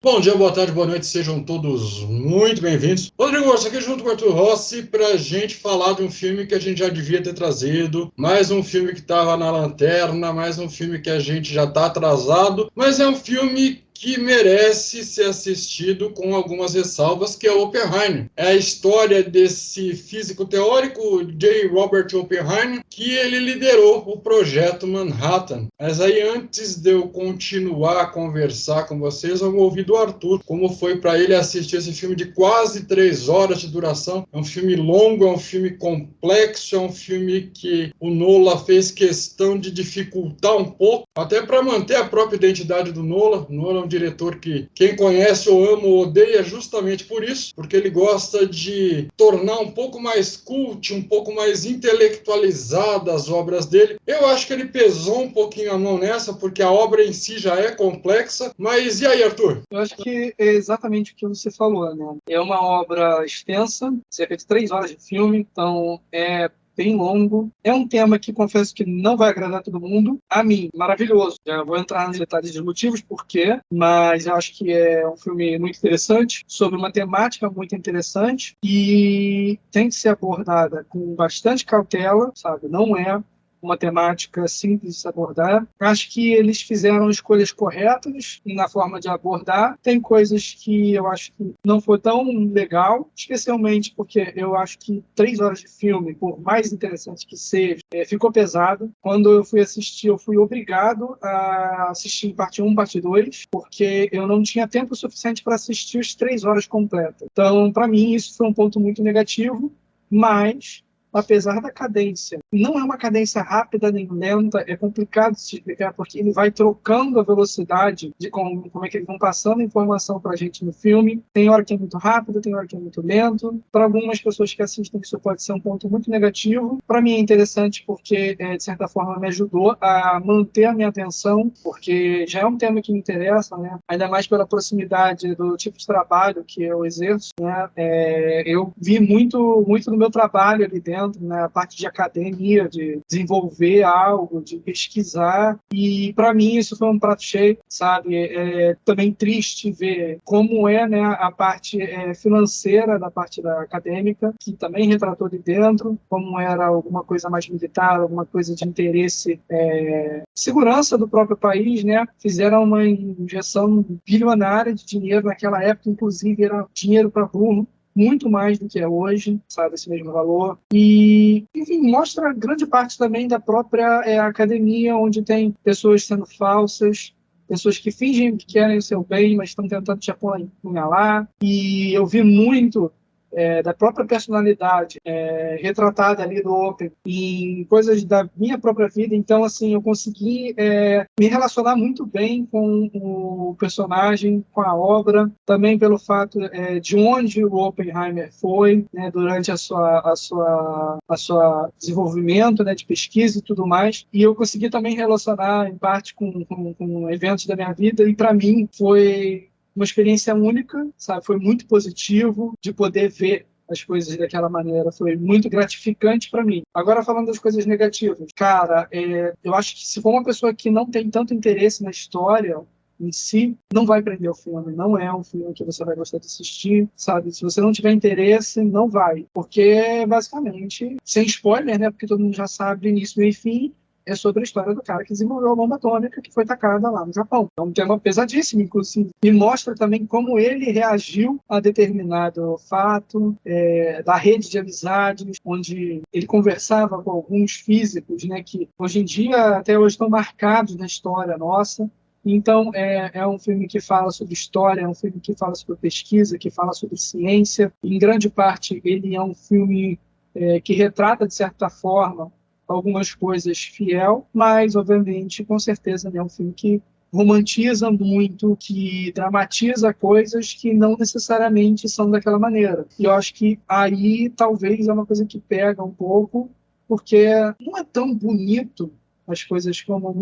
Bom dia, boa tarde, boa noite, sejam todos muito bem-vindos. Rodrigo Orso aqui junto com o Arthur Rossi para a gente falar de um filme que a gente já devia ter trazido, mais um filme que estava na lanterna, mais um filme que a gente já está atrasado, mas é um filme que merece ser assistido com algumas ressalvas, que é Oppenheimer. É a história desse físico teórico, J. Robert Oppenheimer, que ele liderou o projeto Manhattan. Mas aí, antes de eu continuar a conversar com vocês, eu vou ouvir do Arthur como foi para ele assistir esse filme de quase 3 horas de duração. É um filme longo, é um filme complexo, é um filme que o Nolan fez questão de dificultar um pouco, até para manter a própria identidade do Nolan. Nolan é um diretor que quem conhece ou ama ou odeia justamente por isso, porque ele gosta de tornar um pouco mais cult, um pouco mais intelectualizada as obras dele. Eu acho que ele pesou um pouquinho a mão nessa, porque a obra em si já é complexa. Mas e aí, Arthur? Eu acho que é exatamente o que você falou, né? É uma obra extensa, cerca de 3 horas de filme, então é bem longo. É um tema que confesso que não vai agradar todo mundo. A mim, maravilhoso. Já vou entrar nos detalhes dos motivos por quê, mas eu acho que é um filme muito interessante, sobre uma temática muito interessante e tem que ser abordada com bastante cautela, sabe? Não é uma temática simples de se abordar. Acho que eles fizeram escolhas corretas na forma de abordar. Tem coisas que eu acho que não foi tão legal, especialmente porque eu acho que 3 horas de filme, por mais interessante que seja, ficou pesado. Quando eu fui assistir, eu fui obrigado a assistir parte 1, parte 2, porque eu não tinha tempo suficiente para assistir as 3 horas completas. Então, para mim, isso foi um ponto muito negativo, mas apesar da cadência, não é uma cadência rápida nem lenta, é complicado de se explicar, porque ele vai trocando a velocidade de como é que eles vão passando a informação para a gente no filme. Tem hora que é muito rápido, tem hora que é muito lento. Para algumas pessoas que assistem, isso pode ser um ponto muito negativo. Para mim é interessante porque, de certa forma, me ajudou a manter a minha atenção, porque já é um tema que me interessa, né? Ainda mais pela proximidade do tipo de trabalho que eu exerço, né? Eu vi muito no meu trabalho ali dentro, né, a parte de academia, de desenvolver algo, de pesquisar, e para mim isso foi um prato cheio, sabe? É também triste ver como é, né, a parte financeira da parte da acadêmica, que também retratou de dentro, como era alguma coisa mais militar, alguma coisa de interesse, segurança do próprio país, né? Fizeram uma injeção bilionária de dinheiro naquela época, inclusive era dinheiro para burro, muito mais do que é hoje, sabe, esse mesmo valor. E, enfim, mostra grande parte também da própria academia, onde tem pessoas sendo falsas, pessoas que fingem que querem o seu bem, mas estão tentando te apunhalar. E eu vi muito da própria personalidade retratada ali do Open em coisas da minha própria vida. Então, assim, eu consegui me relacionar muito bem com o personagem, com a obra, também pelo fato de onde o Oppenheimer foi, né, durante a sua desenvolvimento, né, de pesquisa e tudo mais. E eu consegui também relacionar, em parte, com eventos da minha vida. E, para mim, foi uma experiência única, sabe? Foi muito positivo de poder ver as coisas daquela maneira, foi muito gratificante para mim. Agora, falando das coisas negativas, cara, eu acho que se for uma pessoa que não tem tanto interesse na história em si, não vai prender o filme, não é um filme que você vai gostar de assistir, sabe? Se você não tiver interesse, não vai, porque basicamente, sem spoiler, né? Porque todo mundo já sabe início, meio e fim, é sobre a história do cara que desenvolveu a bomba atômica que foi tacada lá no Japão. É um tema pesadíssimo, inclusive. E mostra também como ele reagiu a determinado fato, da rede de amizades, onde ele conversava com alguns físicos, né, que hoje em dia, até hoje, estão marcados na história nossa. Então, é um filme que fala sobre história, é um filme que fala sobre pesquisa, que fala sobre ciência. Em grande parte, ele é um filme que retrata, de certa forma, algumas coisas fiel, mas, obviamente, com certeza, é um filme que romantiza muito, que dramatiza coisas que não necessariamente são daquela maneira. E eu acho que aí talvez é uma coisa que pega um pouco, porque não é tão bonito as coisas como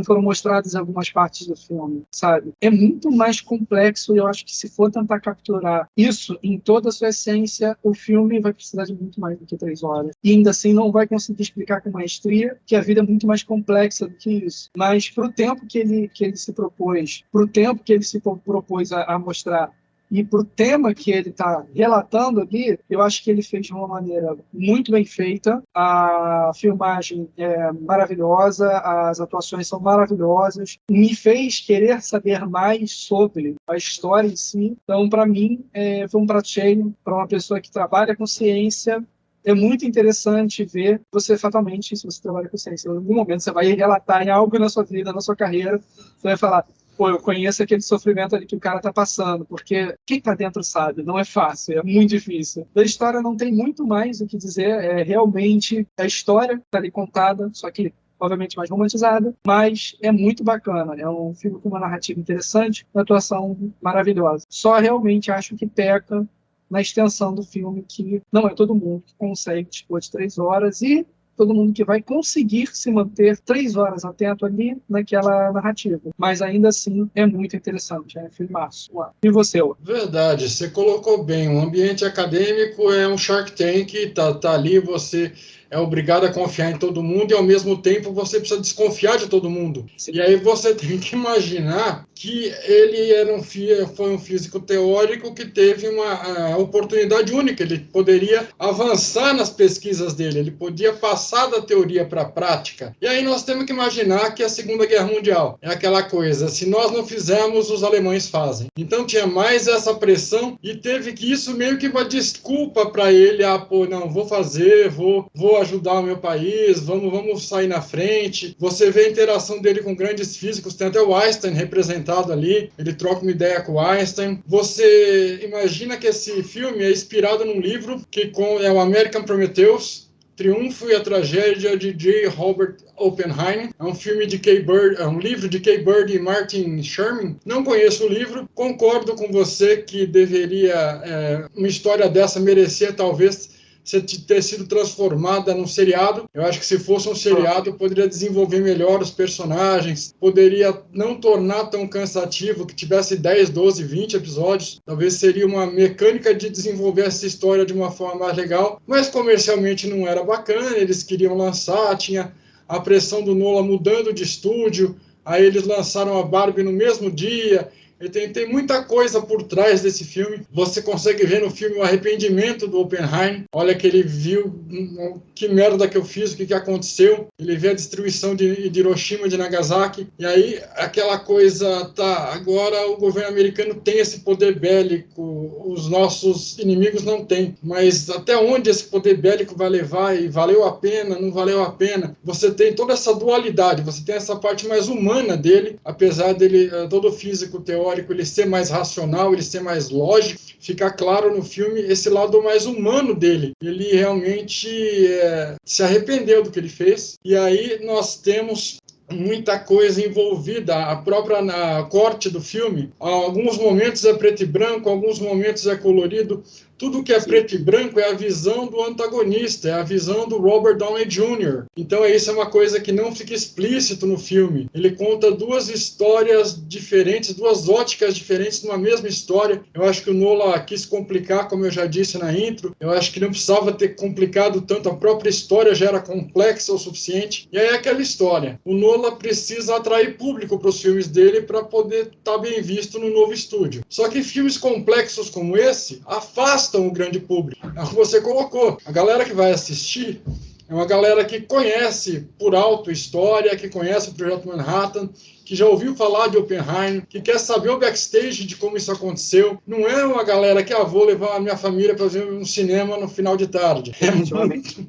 foram mostradas em algumas partes do filme, sabe? É muito mais complexo e eu acho que se for tentar capturar isso em toda a sua essência, o filme vai precisar de muito mais do que 3 horas. E ainda assim não vai conseguir explicar com maestria que a vida é muito mais complexa do que isso. Mas para o tempo que ele se propôs, para o tempo que ele se propôs a mostrar, e para o tema que ele está relatando ali, eu acho que ele fez de uma maneira muito bem feita. A filmagem é maravilhosa, as atuações são maravilhosas. Me fez querer saber mais sobre a história em si. Então, para mim, foi um prato cheio para uma pessoa que trabalha com ciência. É muito interessante ver você fatalmente, se você trabalha com ciência, em algum momento você vai relatar em algo na sua vida, na sua carreira, você vai falar: pô, eu conheço aquele sofrimento ali que o cara tá passando, porque quem tá dentro sabe, não é fácil, é muito difícil. Da história não tem muito mais o que dizer, é realmente a história que tá ali contada, só que obviamente mais romantizada, mas é muito bacana. É um filme com uma narrativa interessante, uma atuação maravilhosa. Só realmente acho que peca na extensão do filme, que não é todo mundo que consegue dispor de 3 horas e todo mundo que vai conseguir se manter 3 horas atento ali naquela narrativa. Mas ainda assim é muito interessante, é um filmaço. E você, Will? Verdade, você colocou bem. O ambiente acadêmico é um Shark Tank, tá ali, você é obrigado a confiar em todo mundo e, ao mesmo tempo, você precisa desconfiar de todo mundo. Sim. E aí você tem que imaginar que ele foi um físico teórico que teve uma oportunidade única. Ele poderia avançar nas pesquisas dele, ele podia passar da teoria para a prática. E aí nós temos que imaginar que a Segunda Guerra Mundial é aquela coisa: se nós não fizermos, os alemães fazem. Então tinha mais essa pressão e teve que isso meio que uma desculpa para ele: pô, não, vou fazer, vou ajudar o meu país, vamos sair na frente. Você vê a interação dele com grandes físicos, tem até o Einstein representado ali, ele troca uma ideia com o Einstein. Você imagina que esse filme é inspirado num livro que é o American Prometheus, Triunfo e a Tragédia de J. Robert Oppenheim. É um filme de Kay Bird, é um livro de Kay Bird e Martin Sherman. Não conheço o livro, concordo com você que deveria, uma história dessa merecia talvez ter sido transformada num seriado. Eu acho que se fosse um seriado, poderia desenvolver melhor os personagens, poderia não tornar tão cansativo, que tivesse 10, 12, 20 episódios. Talvez seria uma mecânica de desenvolver essa história de uma forma mais legal, mas comercialmente não era bacana. Eles queriam lançar, tinha a pressão do Nolan mudando de estúdio, aí eles lançaram a Barbie no mesmo dia. Tem muita coisa por trás desse filme. Você consegue ver no filme o arrependimento do Oppenheim. Olha que ele viu que merda que eu fiz, o que aconteceu. Ele vê a destruição de Hiroshima e de Nagasaki. E aí aquela coisa, agora o governo americano tem esse poder bélico, os nossos inimigos não têm. Mas até onde esse poder bélico vai levar? E valeu a pena, não valeu a pena? Você tem toda essa dualidade, você tem essa parte mais humana dele, apesar dele, todo físico teórico, ele ser mais racional, ele ser mais lógico, fica claro no filme esse lado mais humano dele. Ele realmente se arrependeu do que ele fez. E aí nós temos muita coisa envolvida, a própria corte do filme. Alguns momentos é preto e branco, alguns momentos é colorido. Tudo que é preto e branco é a visão do antagonista, é a visão do Robert Downey Jr. Então isso é uma coisa que não fica explícito no filme. Ele conta duas histórias diferentes, duas óticas diferentes numa mesma história. Eu acho que o Nolan quis complicar, como eu já disse na intro. Eu acho que não precisava ter complicado tanto, a própria história já era complexa o suficiente. E aí é aquela história. O Nolan precisa atrair público para os filmes dele para poder estar bem visto no novo estúdio. Só que filmes complexos como esse afastam o grande público. É o que você colocou. A galera que vai assistir é uma galera que conhece por alto história, que conhece o Projeto Manhattan, que já ouviu falar de Oppenheim, que quer saber o backstage de como isso aconteceu. Não é uma galera que vou levar a minha família para ver um cinema no final de tarde.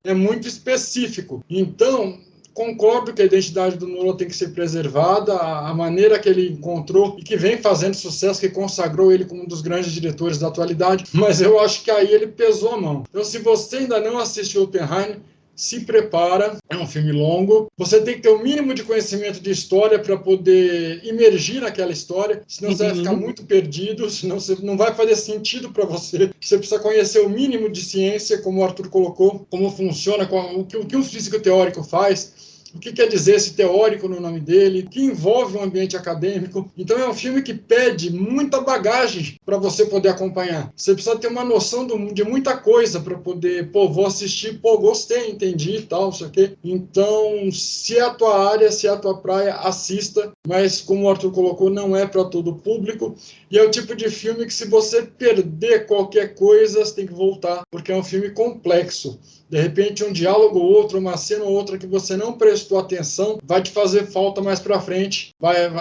É muito específico. Então, concordo que a identidade do Nolan tem que ser preservada, a maneira que ele encontrou e que vem fazendo sucesso, que consagrou ele como um dos grandes diretores da atualidade, mas eu acho que aí ele pesou a mão. Então, se você ainda não assistiu Oppenheim, se prepara, é um filme longo, você tem que ter o mínimo de conhecimento de história para poder imergir naquela históa, senão você vai ficar muito perdido, senão não vai fazer sentido para você. Você precisa conhecer o mínimo de ciência, como o Arthur colocou, como funciona, o que um físico teórico faz. o que quer dizer esse teórico no nome dele, que envolve um ambiente acadêmico. Então é um filme que pede muita bagagem para você poder acompanhar. Você precisa ter uma noção de muita coisa para poder, vou assistir, gostei, entendi e tal, isso aqui. Então, se é a tua área, se é a tua praia, assista, mas como o Arthur colocou, não é para todo o público, e é o tipo de filme que se você perder qualquer coisa, você tem que voltar, porque é um filme complexo. De repente, um diálogo ou outro, uma cena ou outra que você não prestou atenção, vai te fazer falta mais para frente.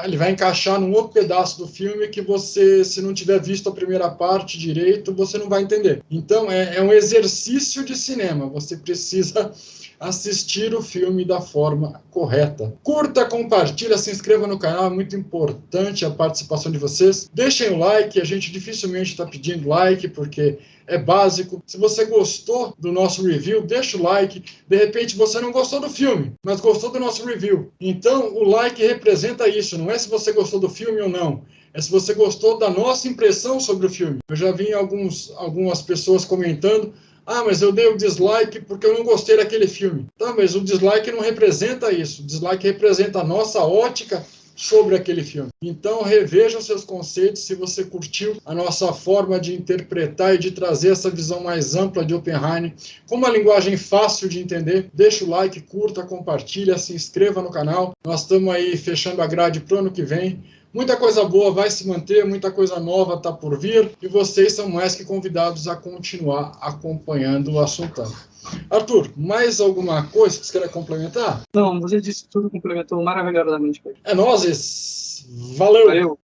Ele vai encaixar num outro pedaço do filme que você, se não tiver visto a primeira parte direito, você não vai entender. Então, é um exercício de cinema. Você precisa assistir o filme da forma correta. Curta, compartilha, se inscreva no canal, é muito importante a participação de vocês. Deixem o like, a gente dificilmente está pedindo like, porque é básico. Se você gostou do nosso review, deixa o like. De repente você não gostou do filme, mas gostou do nosso review. Então o like representa isso, não é se você gostou do filme ou não. É se você gostou da nossa impressão sobre o filme. Eu já vi algumas pessoas comentando: mas eu dei o dislike porque eu não gostei daquele filme. Tá, mas o dislike não representa isso. O dislike representa a nossa ótica sobre aquele filme. Então, reveja os seus conceitos se você curtiu a nossa forma de interpretar e de trazer essa visão mais ampla de Oppenheimer com uma linguagem fácil de entender. Deixa o like, curta, compartilha, se inscreva no canal. Nós estamos aí fechando a grade para o ano que vem. Muita coisa boa vai se manter, muita coisa nova está por vir, e vocês são mais que convidados a continuar acompanhando o assunto. Arthur, mais alguma coisa que você queira complementar? Não, você disse tudo, complementou maravilhosamente. É nóis, valeu! Valeu!